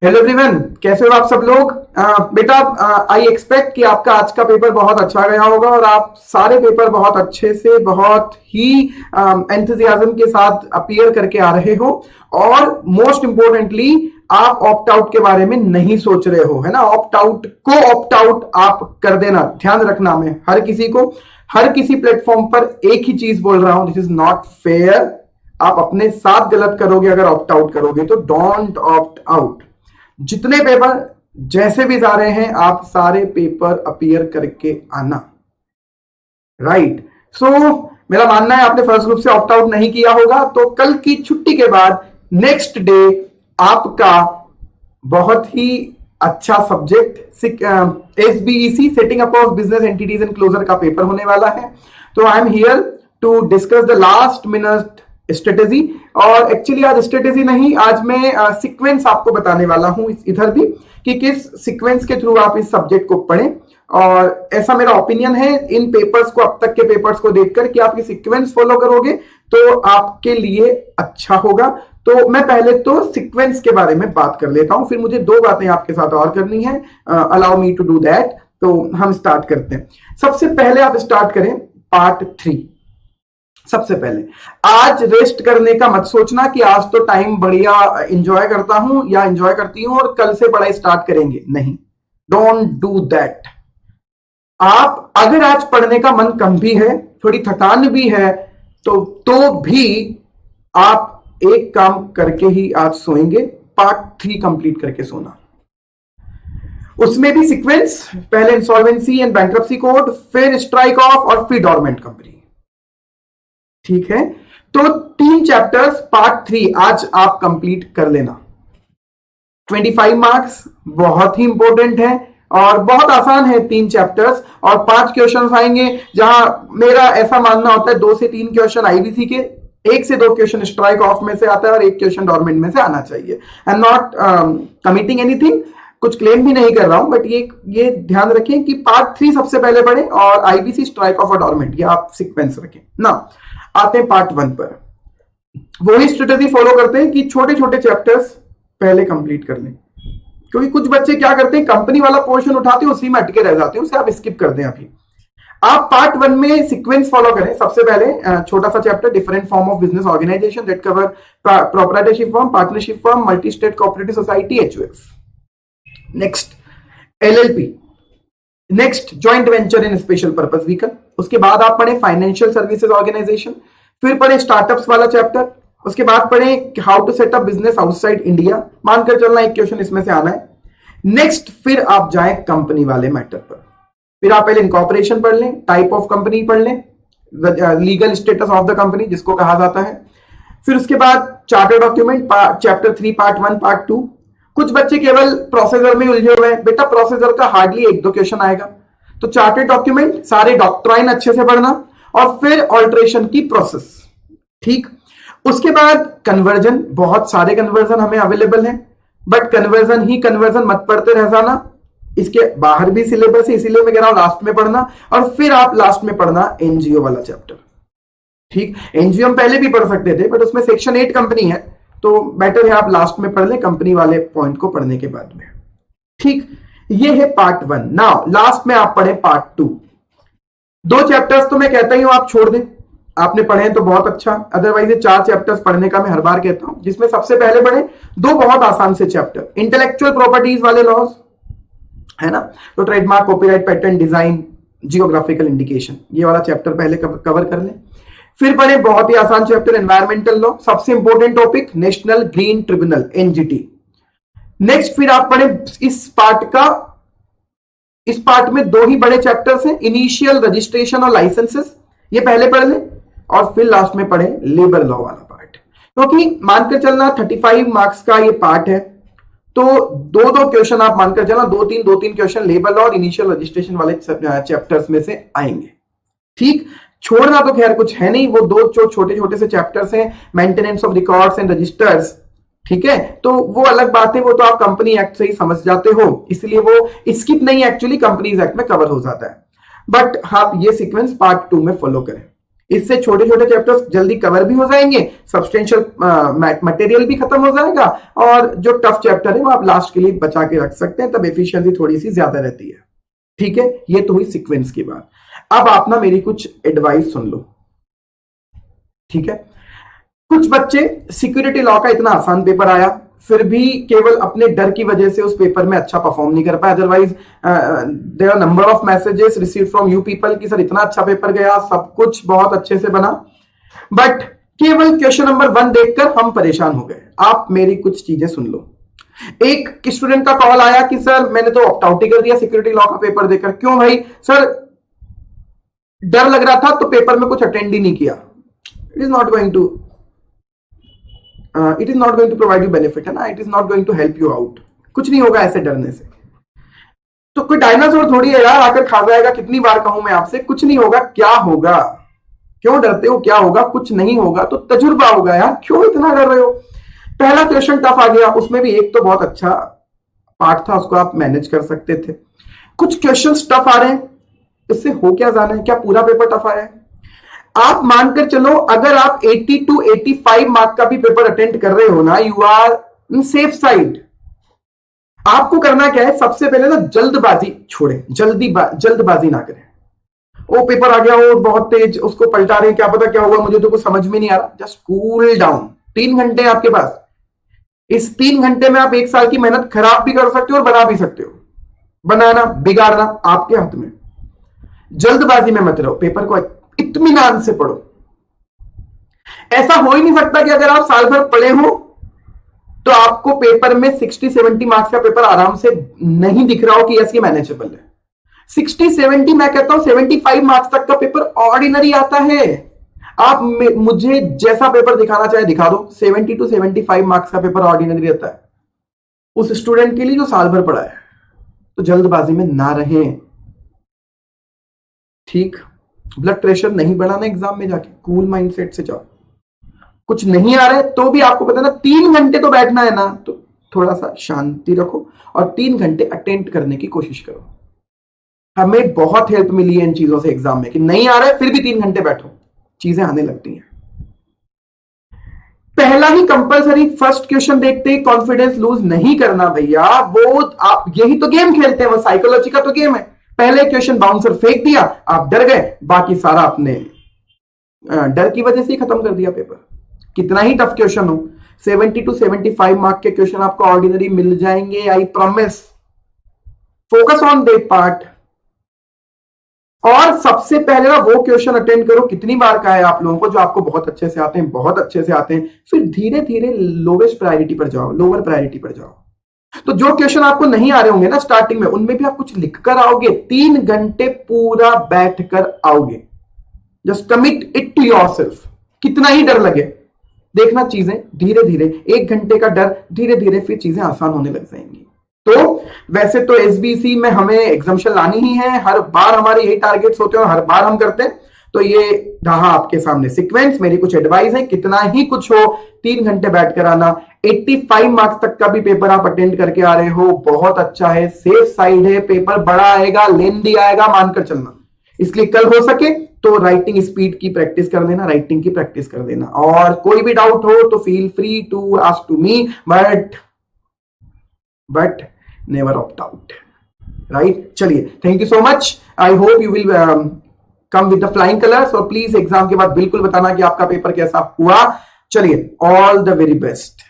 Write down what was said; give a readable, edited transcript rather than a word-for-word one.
Hello everyone, कैसे हो आप सब लोग। बेटा, आई एक्सपेक्ट कि आपका आज का पेपर बहुत अच्छा गया होगा और आप सारे पेपर बहुत अच्छे से, बहुत ही एंथुजियाज्म के साथ अपीयर करके आ रहे हो। और मोस्ट इंपॉर्टेंटली, आप ऑप्ट आउट के बारे में नहीं सोच रहे हो, है ना। ऑप्ट आउट आप कर देना, ध्यान रखना। मैं हर किसी प्लेटफॉर्म पर एक ही चीज बोल रहा हूं, दिस इज नॉट फेयर। आप अपने साथ गलत करोगे अगर ऑप्ट आउट करोगे, तो डोंट ऑप्ट आउट। जितने पेपर जैसे भी जा रहे हैं, आप सारे पेपर अपीयर करके आना। राइट। सो मेरा मानना है आपने फर्स्ट ग्रुप से ऑप्ट आउट नहीं किया होगा, तो कल की छुट्टी के बाद नेक्स्ट डे आपका बहुत ही अच्छा subject SBEC, setting up of business entities and closure का पेपर होने वाला है। तो I am here to discuss the last minute strategy. और एक्चुअली आज स्ट्रेटेजी नहीं, आज मैं सीक्वेंस आपको बताने वाला हूं इधर भी, कि किस सीक्वेंस के थ्रू आप इस सब्जेक्ट को पढ़ें। और ऐसा मेरा ओपिनियन है इन पेपर्स को, अब तक के पेपर्स को देखकर, कि आप ये सीक्वेंस फॉलो करोगे तो आपके लिए अच्छा होगा। तो मैं पहले तो सीक्वेंस के बारे में बात कर लेता हूं, फिर मुझे दो बातें आपके साथ और करनी है। Allow me to do that. तो हम स्टार्ट करते हैं। सबसे पहले आप स्टार्ट करें पार्ट 3। सबसे पहले आज रेस्ट करने का मत सोचना कि आज तो टाइम बढ़िया एंजॉय करता हूं या एंजॉय करती हूं और कल से पढ़ाई स्टार्ट करेंगे, नहीं। Don't do that. आप अगर आज पढ़ने का मन कम भी है, थोड़ी थकान भी है, तो भी आप एक काम करके ही आज सोएंगे, पार्ट 3 कंप्लीट करके सोना। उसमें भी सीक्वेंस, पहले इंसॉल्वेंसी एंड बैंक्रप्सी कोड, फिर स्ट्राइक ऑफ और फिर डोरमेंट कंपनी। ठीक है, तो 3 चैप्टर्स पार्ट 3 आज आप कंप्लीट कर लेना। 25 मार्क्स बहुत ही इंपॉर्टेंट है और बहुत आसान है 3 चैप्टर्स। और 5 क्वेश्चंस आएंगे, जहां मेरा ऐसा मानना होता है 2 से 3 क्वेश्चन आईबीसी के, 1 से 2 क्वेश्चन स्ट्राइक ऑफ में से आता है और 1 क्वेश्चन डोरमेंट में से आना चाहिए। I am not committing anything, कुछ क्लेम भी नहीं कर रहा हूं, बट ये ध्यान रखें कि पार्ट 3 सबसे पहले पढ़ें और आईबीसी, स्ट्राइक ऑफ और डोरमेंट, ये आप सीक्वेंस रखें ना। आते हैं पार्ट 1 पर। वही स्ट्रेटेजी फॉलो करते हैं कि छोटे छोटे चैप्टर्स पहले कंप्लीट कर लें, क्योंकि कुछ बच्चे क्या करते हैं, कंपनी वाला पोर्शन उठाते हैं, उसी में अटके रह जाते हैं, उसे आप स्किप कर दें। अभी आप पार्ट 1 में सीक्वेंस फॉलो करें। सबसे पहले छोटा सा chapter, different form of business organization that cover proprietorship firm, partnership firm, multi state cooperative society, HUF. Next LLP, next joint venture in special purpose vehicle. उसके बाद आप पढ़े फाइनेंशियल सर्विसेज ऑर्गेनाइजेशन, फिर पढ़े स्टार्टअप्स वाला चैप्टर। उसके बाद पढ़े how to set up business outside India, मानकर चलना 1 क्वेश्चन इसमें से आना है। नेक्स्ट फिर आप जाएं कंपनी वाले मैटर पर। फिर आप पहले इनकॉर्पोरेशन पढ़ लें, टाइप ऑफ कंपनी पढ़ लें, legal status of the company जिसको कहा जाता है। फिर उसके बाद charter document, chapter 3 part 1 part 2। कुछ बच्चे केवल प्रोसीजर में उलझे हुए हैं, बेटा प्रोसीजर का हार्डली 1-2 क्वेश्चन आएगा। तो चार्टेड डॉक्यूमेंट, सारे डॉक्ट्राइन अच्छे से पढ़ना, और फिर ऑल्ट्रेशन की प्रोसेस। ठीक। उसके बाद कन्वर्जन, बहुत सारे कन्वर्जन हमें अवेलेबल हैं, बट कन्वर्जन ही कन्वर्जन मत पढ़ते रह जाना, इसके बाहर भी सिलेबस है, इसीलिए मैं कह रहा हूं लास्ट में पढ़ना। और फिर आप लास्ट में पढ़ना एनजीओ वाला चैप्टर। ठीक, एनजीओ हम पहले भी पढ़ सकते थे, बट उसमें सेक्शन 8 कंपनी है, तो बेटर है आप लास्ट में पढ़ लें, कंपनी वाले पॉइंट को पढ़ने के बाद में। ठीक, ये है पार्ट 1। नाउ लास्ट में आप पढ़े पार्ट 2। 2 चैप्टर्स तो मैं कहता ही हूं आप छोड़ दें, आपने पढ़े तो बहुत अच्छा, अदरवाइज ये 4 चैप्टर्स पढ़ने का मैं हर बार कहता हूं, जिसमें सबसे पहले पढ़े 2 बहुत आसान से चैप्टर, इंटेलेक्चुअल प्रॉपर्टीज वाले लॉज, है ना। तो trademark, copyright, patent, design, geographical indication, ये वाला चैप्टर पहले कवर कर लें। फिर पढ़े बहुत ही आसान चैप्टर एनवायरमेंटल लॉ, सबसे important topic national green tribunal, NGT. Next फिर आप पढ़े इस पार्ट में 2 ही बड़े चैप्टर्स हैं, इनिशियल रजिस्ट्रेशन और लाइसेंसेस, ये पहले पढ़ लें। और फिर लास्ट में पढ़े लेबर लॉ वाला पार्ट, क्योंकि मानकर चलना 35 मार्क्स का ये पार्ट है, तो 2-2 क्वेश्चन आप मानकर चलना, 2-3 क्वेश्चन लेबर लॉ और इनिशियल रजिस्ट्रेशन वाले चैप्टर्स में से आएंगे। ठीक, छोड़ना तो खैर कुछ है नहीं, वो 2 छोटे छोटे से चैप्टर्स हैं, maintenance of records and registers. ठीक है, तो वो अलग बात है, वो तो आप कंपनी एक्ट से ही समझ जाते हो, इसलिए वो स्किप नहीं, एक्चुअली कंपनीज एक्ट में कवर हो जाता है। बट आप ये सीक्वेंस पार्ट 2 में फॉलो करें। इससे छोटे छोटे चैप्टर्स जल्दी कवर भी हो जाएंगे, सब्सटेंशियल मटेरियल भी खत्म हो जाएगा, और जो टफ चैप्टर है वो आप लास्ट के लिए बचा के रख सकते हैं, तब एफिशिएंसी थोड़ी सी ज्यादा रहती है। ठीक है, ये तो हुई सीक्वेंस की बात। अब आप ना मेरी कुछ एडवाइस सुन लो। ठीक है, कुछ बच्चे सिक्योरिटी लॉ का इतना आसान पेपर आया, फिर भी केवल अपने डर की वजह से उस पेपर में अच्छा परफॉर्म नहीं कर पाए। Otherwise there are number of messages receive from you people कि सर इतना अच्छा पेपर गया, सब कुछ बहुत अच्छे से बना, बट केवल क्वेश्चन नंबर 1 देखकर हम परेशान हो गए। आप मेरी कुछ चीजें सुन लो। एक स्टूडेंट का कॉल आया कि सर मैंने तो ऑप्ट आउट ही कर दिया सिक्योरिटी लॉ का पेपर देकर। क्यों भाई? सर डर लग रहा था तो पेपर में कुछ अटेंड ही नहीं किया। It is not going to provide you benefit, है ना, it is not going to help you out. कुछ नहीं होगा ऐसे डरने से। तो कोई डायनासोर थोड़ी है यार आकर खा जाएगा। कितनी बार कहूं मैं आपसे, कुछ नहीं होगा। क्या होगा? क्यों डरते हो? क्या होगा? कुछ नहीं होगा तो तजुर्बा होगा यार, क्यों इतना डर रहे हो? पहला क्वेश्चन टफ आ गया, उसमें भी एक तो बहुत अच्छा पार्ट था, उसको आप मैनेज कर सकते थे। कुछ क्वेश्चंस टफ आ रहे हैं, इससे हो क्या जाना है? क्या पूरा पेपर टफ आया है? आप मानकर चलो अगर आप 80 to 85 मार्क का भी पेपर अटेंड कर रहे हो ना, you are in safe side. आपको करना क्या है? सबसे पहले ना जल्दबाजी छोड़े, जल्दबाजी ना करें। वो पेपर आ गया, वो बहुत तेज, उसको पलटा रहे हैं, क्या पता क्या होगा, मुझे तो कुछ समझ में नहीं आ रहा। Just cool down. 3 घंटे आपके पास, इस 3 घंटे में आप 1 साल की मेहनत खराब भी कर सकते हो और बना भी सकते हो। बनाना बिगाड़ना आपके हाथ में। जल्दबाजी में मत रहो, पेपर को इत्मीनान से पढ़ो। ऐसा हो ही नहीं सकता कि अगर आप साल भर पढ़े हो तो आपको पेपर में 60-70 मार्क्स का पेपर आराम से नहीं दिख रहा हो कि यस ये मैनेजेबल है। 60-70, मैं कहता हूं 75 मार्क्स तक का पेपर ऑर्डिनरी आता है। आप मुझे जैसा पेपर दिखाना चाहे दिखा दो, 70 to 75 मार्क्स का पेपर ऑर्डिनरी रहता है उस स्टूडेंट के लिए जो साल भर पढ़ा है। तो जल्दबाजी में ना रहें। ठीक, ब्लड प्रेशर नहीं बढ़ाना एग्जाम में जाके, कूल माइंडसेट से जाओ। कुछ नहीं आ रहा है तो भी आपको पता ना 3 घंटे तो बैठना है ना, तो थोड़ा सा शांति रखो और 3 घंटे अटेंड करने की कोशिश करो। हमें बहुत हेल्प मिली है इन चीजों से एग्जाम में कि नहीं आ रहा है फिर भी 3 घंटे बैठो, चीजें आने लगती हैं। पहला ही कंपलसरी फर्स्ट क्वेश्चन देखते ही कॉन्फिडेंस लूज नहीं करना भैया। वो आप यही तो गेम खेलते हैं, वो साइकोलॉजी का तो गेम है। पहले क्वेश्चन बाउंसर फेंक दिया, आप डर गए, बाकी सारा आपने डर की वजह से ही खत्म कर दिया पेपर। कितना ही टफ क्वेश्चन हो, 70 to 75 मार्क के क्वेश्चन आपको ऑर्डिनरी मिल जाएंगे, I promise. Focus on that part. और सबसे पहले ना वो क्वेश्चन अटेंड करो, कितनी बार का है आप लोगों को, जो आपको बहुत अच्छे से आते हैं, बहुत अच्छे से आते हैं। फिर धीरे धीरे लोवेस्ट प्रायोरिटी पर जाओ, लोअर प्रायोरिटी पर जाओ। तो जो क्वेश्चन आपको नहीं आ रहे होंगे ना स्टार्टिंग में, उनमें भी आप कुछ लिख कर आओगे। 3 घंटे पूरा बैठ कर आओगे। Just commit it to yourself. कितना ही डर लगे, देखना चीजें धीरे धीरे, 1 घंटे का डर, धीरे धीरे फिर चीजें आसान होने लग जाएंगी। तो वैसे तो एसबीसी में हमें एग्जाम्शन लानी ही है, हर बार हमारे यही टारगेट्स होते हैं और हर बार हम करते हैं। तो ये रहा आपके सामने सीक्वेंस। मेरी कुछ एडवाइस है, कितना ही कुछ हो 3 घंटे बैठकर आना। 85 मार्क्स तक का भी पेपर आप अटेंड करके आ रहे हो, बहुत अच्छा है, सेफ साइड है। पेपर बड़ा आएगा, लेंदी आएगा, मानकर चलना। इसलिए कल हो सके तो राइटिंग स्पीड की प्रैक्टिस कर देना, राइटिंग की प्रैक्टिस कर देना। और कोई भी डाउट हो तो feel free to ask to me, but never opt out, right? चलिए, thank you so much. I hope you will come with the flying colours. और प्लीज एग्जाम के बाद बिल्कुल बताना कि आपका पेपर कैसा हुआ। चलिए, ऑल द वेरी बेस्ट।